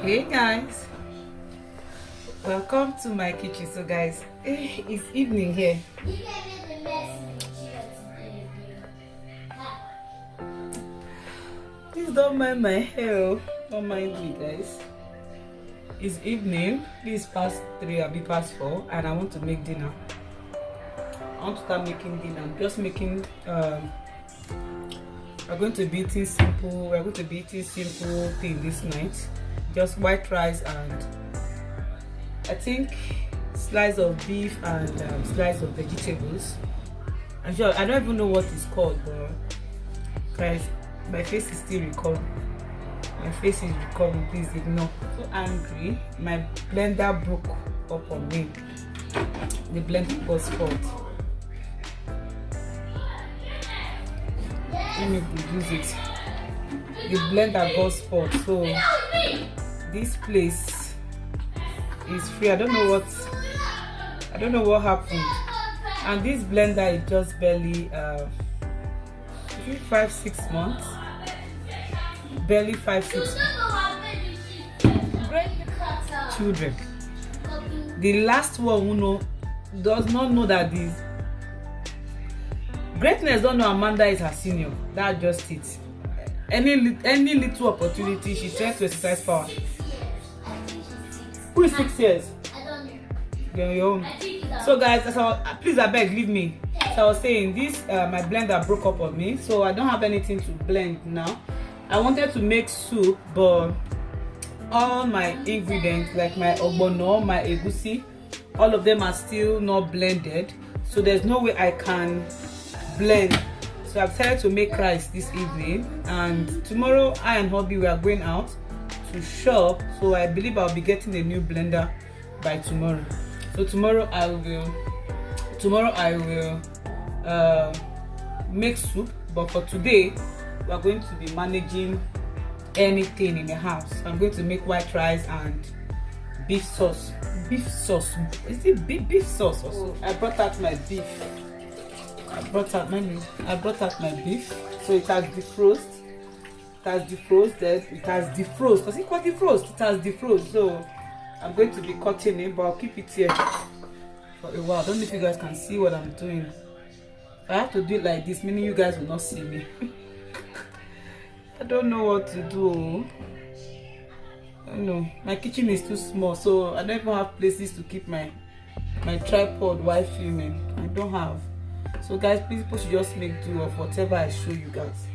Hey guys, welcome to my kitchen. So guys, it's evening here. Please don't mind my hair. Don't mind me guys. It's evening. It's past 3, I'll be past 4, and I want to make dinner. I want to start making dinner. I'm just making we're going to be eating simple. We're going to be eating simple thing this night. Just white rice and I think slice of beef and slice of vegetables. I'm sure I don't even know what it's called, but guys, my face is still recovering. My face is recovering. Please ignore. I'm so angry. My blender broke up on me. The blender got spoiled. Let me reduce it. The blender got spoiled, so this place is free. I don't know what happened. And this blender is just barely 5-6 months. Barely 5-6 children. The last one who does not know that this greatness don't know Amanda is her senior. That's just it. Any little opportunity, she's trying to exercise power. Who is 6 years? I don't know. You're your own. So guys, please I beg, leave me. So I was saying this, my blender broke up on me, so I don't have anything to blend now. I wanted to make soup, but all my ingredients, like my ogbono, my egusi, all of them are still not blended. So there's no way I can blend. So I've decided to make rice this evening, and tomorrow I and hubby we are going out to shop, so I believe I'll be getting a new blender by tomorrow. So tomorrow I will make soup, but for today we are going to be managing anything in the house. I'm going to make white rice and beef sauce. Is it beef sauce also? I brought out my beef. I brought out my beef, so it has defrosted. It has defrosted. Does it call defrost? It has defrosted. So I'm going to be cutting it, but I'll keep it here for a while. I don't know if you guys can see what I'm doing. I have to do it like this, meaning you guys will not see me. I don't know what to do. I don't know. My kitchen is too small, so I don't even have places to keep my tripod while filming. I don't have. So guys, please should just make do of whatever I show you guys.